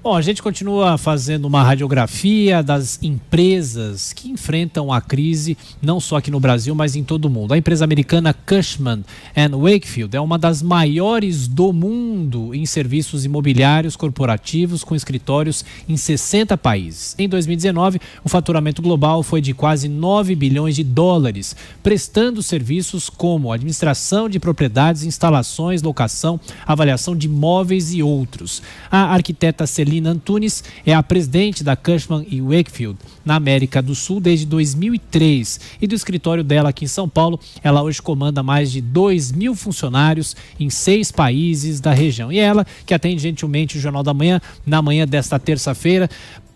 Bom, a gente continua fazendo uma radiografia das empresas que enfrentam a crise, não só aqui no Brasil, mas em todo o mundo. A empresa americana Cushman & Wakefield é uma das maiores do mundo em serviços imobiliários corporativos, com escritórios em 60 países. Em 2019, o faturamento global foi de quase 9 bilhões de dólares, prestando serviços como administração de propriedades, instalações, locação, avaliação de imóveis e outros. A arquiteta Celina Antunes é a presidente da Cushman & Wakefield na América do Sul desde 2003 e do escritório dela aqui em São Paulo, ela hoje comanda mais de 2.000 funcionários em 6 países da região. E ela, que atende gentilmente o Jornal da Manhã, na manhã desta terça-feira.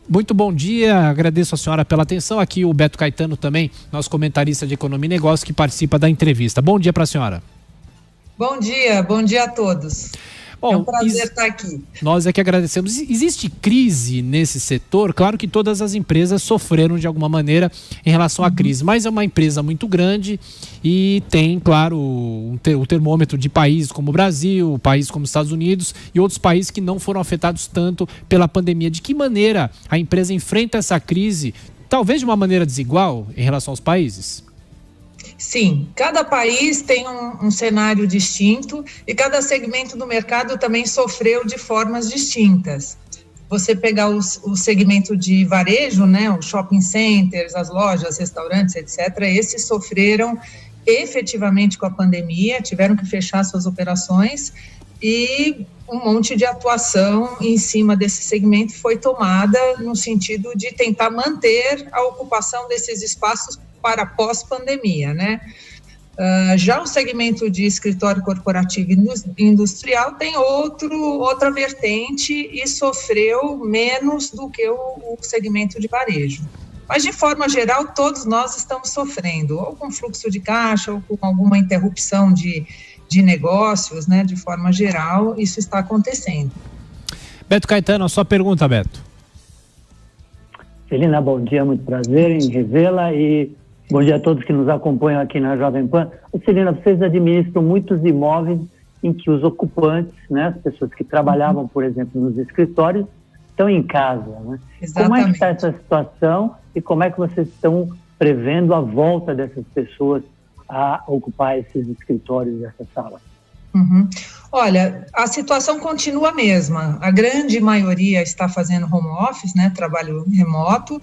Muito bom dia, agradeço a senhora pela atenção. Aqui o Beto Caetano também, nosso comentarista de Economia e Negócios, que participa da entrevista. Bom dia para a senhora. Bom dia a todos. Bom, é um prazer estar aqui. Nós é que agradecemos. Existe crise nesse setor? Claro que todas as empresas sofreram de alguma maneira em relação à crise, mas é uma empresa muito grande e tem, claro, o termômetro de países como o Brasil, países como os Estados Unidos e outros países que não foram afetados tanto pela pandemia. De que maneira a empresa enfrenta essa crise, talvez de uma maneira desigual em relação aos países? Sim, cada país tem um cenário distinto e cada segmento do mercado também sofreu de formas distintas. Você pegar o segmento de varejo, né, os shopping centers, as lojas, restaurantes, etc., esses sofreram efetivamente com a pandemia, tiveram que fechar suas operações e um monte de atuação em cima desse segmento foi tomada no sentido de tentar manter a ocupação desses espaços para pós-pandemia, né? Já o segmento de escritório corporativo e industrial tem outra vertente e sofreu menos do que o segmento de varejo. Mas, de forma geral, todos nós estamos sofrendo, ou com fluxo de caixa, ou com alguma interrupção de negócios, né? De forma geral, isso está acontecendo. Beto Caetano, a sua pergunta, Beto. Celina, bom dia, muito prazer em revê-la e bom dia a todos que nos acompanham aqui na Jovem Pan. Celina, vocês administram muitos imóveis em que os ocupantes, né, as pessoas que trabalhavam, por exemplo, nos escritórios, estão em casa, né? Como é que está essa situação e como é que vocês estão prevendo a volta dessas pessoas a ocupar esses escritórios e essas salas? Olha, a situação continua a mesma. A grande maioria está fazendo home office, né, trabalho remoto,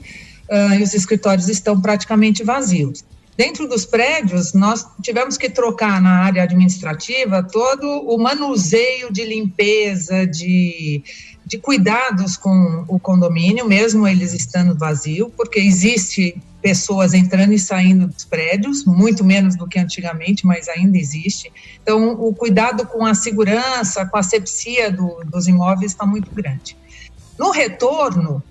e os escritórios estão praticamente vazios. Dentro dos prédios, nós tivemos que trocar na área administrativa todo o manuseio de limpeza, de cuidados com o condomínio, mesmo eles estando vazios, porque existe pessoas entrando e saindo dos prédios, muito menos do que antigamente, mas ainda existe. Então, o cuidado com a segurança, com a asepsia dos imóveis está muito grande. No retorno,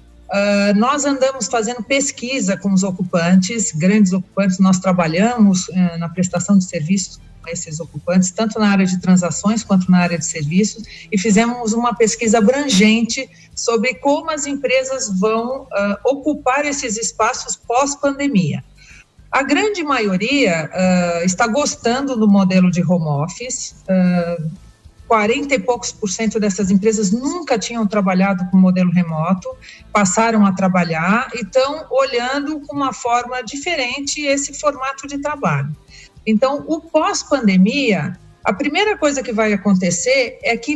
nós andamos fazendo pesquisa com os ocupantes, grandes ocupantes, nós trabalhamos na prestação de serviços com esses ocupantes, tanto na área de transações quanto na área de serviços, e fizemos uma pesquisa abrangente sobre como as empresas vão ocupar esses espaços pós-pandemia. A grande maioria está gostando do modelo de home office, 40 e poucos % dessas empresas nunca tinham trabalhado com modelo remoto, passaram a trabalhar e estão olhando com uma forma diferente esse formato de trabalho. Então, o pós-pandemia, a primeira coisa que vai acontecer é que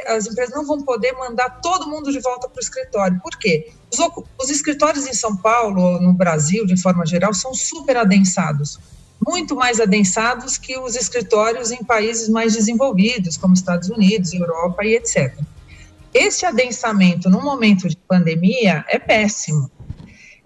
as empresas não vão poder mandar todo mundo de volta para o escritório. Por quê? Os escritórios em São Paulo, no Brasil, de forma geral, são super adensados. Muito mais adensados que os escritórios em países mais desenvolvidos, como Estados Unidos, Europa e etc. Esse adensamento no momento de pandemia é péssimo.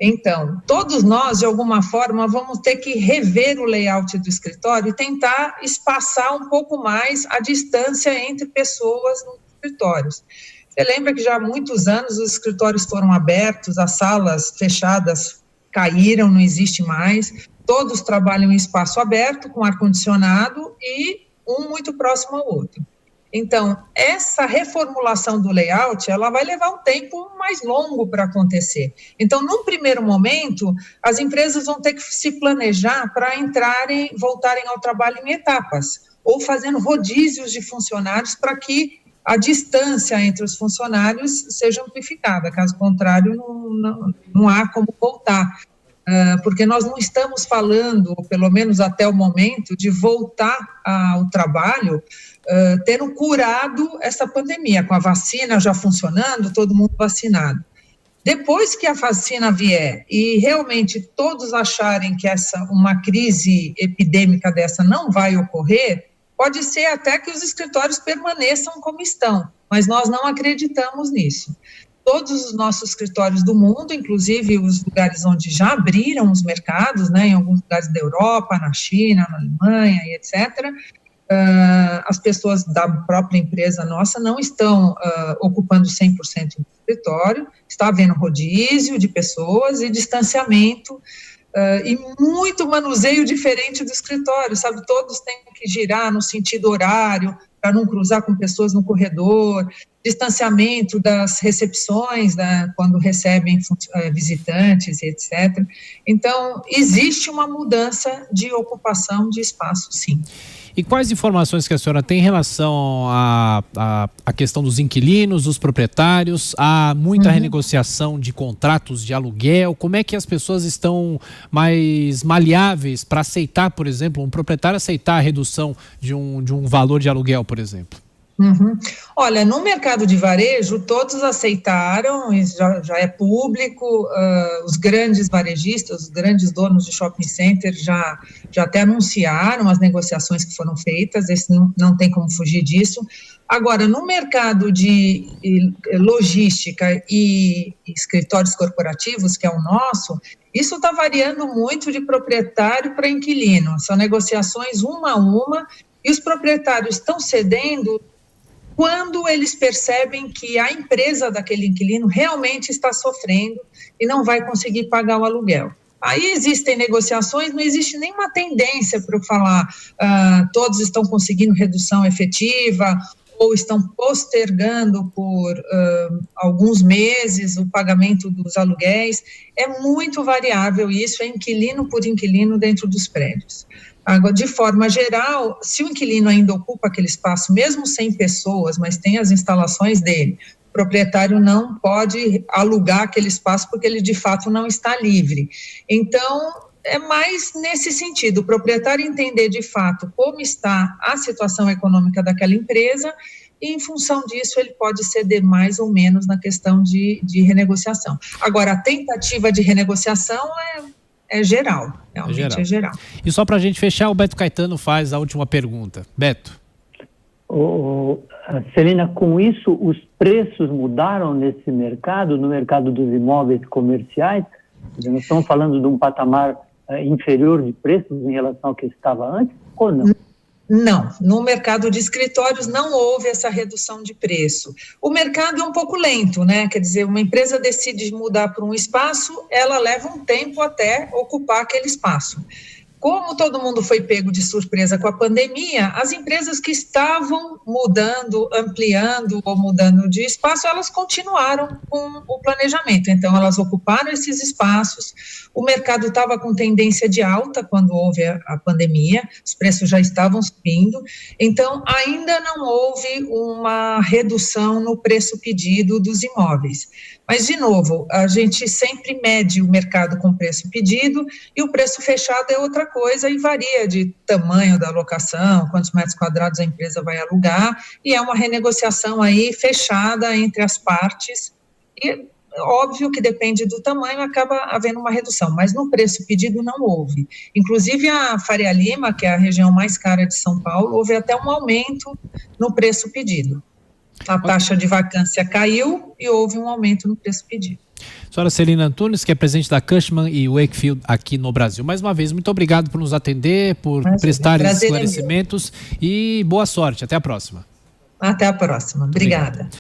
Então, todos nós, de alguma forma, vamos ter que rever o layout do escritório e tentar espaçar um pouco mais a distância entre pessoas nos escritórios. Você lembra que já há muitos anos os escritórios foram abertos, as salas fechadas caíram, não existe mais. Todos trabalham em espaço aberto, com ar-condicionado e um muito próximo ao outro. Então, essa reformulação do layout, ela vai levar um tempo mais longo para acontecer. Então, num primeiro momento, as empresas vão ter que se planejar para voltarem ao trabalho em etapas, ou fazendo rodízios de funcionários para que a distância entre os funcionários seja amplificada, caso contrário, não há como voltar. Porque nós não estamos falando, pelo menos até o momento, de voltar ao trabalho tendo curado essa pandemia, com a vacina já funcionando, todo mundo vacinado. Depois que a vacina vier e realmente todos acharem que uma crise epidêmica dessa não vai ocorrer, pode ser até que os escritórios permaneçam como estão, mas nós não acreditamos nisso. Todos os nossos escritórios do mundo, inclusive os lugares onde já abriram os mercados, né, em alguns lugares da Europa, na China, na Alemanha e etc., as pessoas da própria empresa nossa não estão ocupando 100% do escritório, está havendo rodízio de pessoas e distanciamento e muito manuseio diferente do escritório, sabe? Todos têm que girar no sentido horário para não cruzar com pessoas no corredor, distanciamento das recepções, né, quando recebem visitantes, etc. Então, existe uma mudança de ocupação de espaço, sim. E quais informações que a senhora tem em relação à questão dos inquilinos, dos proprietários? Há muita renegociação de contratos de aluguel? Como é que as pessoas estão mais maleáveis para aceitar, por exemplo, um proprietário aceitar a redução de um valor de aluguel, por exemplo? Olha, no mercado de varejo, todos aceitaram, isso já é público, os grandes varejistas, os grandes donos de shopping center já até anunciaram as negociações que foram feitas, não tem como fugir disso. Agora, no mercado de logística e escritórios corporativos, que é o nosso, isso está variando muito de proprietário para inquilino, são negociações uma a uma, e os proprietários estão cedendo quando eles percebem que a empresa daquele inquilino realmente está sofrendo e não vai conseguir pagar o aluguel. Aí existem negociações, não existe nenhuma tendência para eu falar todos estão conseguindo redução efetiva ou estão postergando por alguns meses o pagamento dos aluguéis. É muito variável isso, é inquilino por inquilino dentro dos prédios. Agora, de forma geral, se o inquilino ainda ocupa aquele espaço, mesmo sem pessoas, mas tem as instalações dele, o proprietário não pode alugar aquele espaço porque ele de fato não está livre. Então, é mais nesse sentido, o proprietário entender de fato como está a situação econômica daquela empresa e, em função disso, ele pode ceder mais ou menos na questão de renegociação. Agora, a tentativa de renegociação é geral, realmente é geral. E só para a gente fechar, o Beto Caetano faz a última pergunta. Beto. Celina, com isso, os preços mudaram nesse mercado, no mercado dos imóveis comerciais? Nós estamos falando de um patamar inferior de preços em relação ao que estava antes, ou não? Não, no mercado de escritórios não houve essa redução de preço. O mercado é um pouco lento, né? Quer dizer, uma empresa decide mudar para um espaço, ela leva um tempo até ocupar aquele espaço. Como todo mundo foi pego de surpresa com a pandemia, as empresas que estavam mudando, ampliando ou mudando de espaço, elas continuaram com o planejamento. Então, elas ocuparam esses espaços. O mercado estava com tendência de alta quando houve a pandemia, os preços já estavam subindo. Então, ainda não houve uma redução no preço pedido dos imóveis. Mas, de novo, a gente sempre mede o mercado com o preço pedido e o preço fechado é outra coisa e varia de tamanho da locação, quantos metros quadrados a empresa vai alugar, e é uma renegociação aí fechada entre as partes, e óbvio que depende do tamanho, acaba havendo uma redução, mas no preço pedido não houve. Inclusive a Faria Lima, que é a região mais cara de São Paulo, houve até um aumento no preço pedido. A taxa de vacância caiu e houve um aumento no preço pedido. Senhora Celina Antunes, que é presidente da Cushman & Wakefield aqui no Brasil. Mais uma vez, muito obrigado por nos atender, por prestar esclarecimentos e boa sorte. Até a próxima. Até a próxima. Obrigada.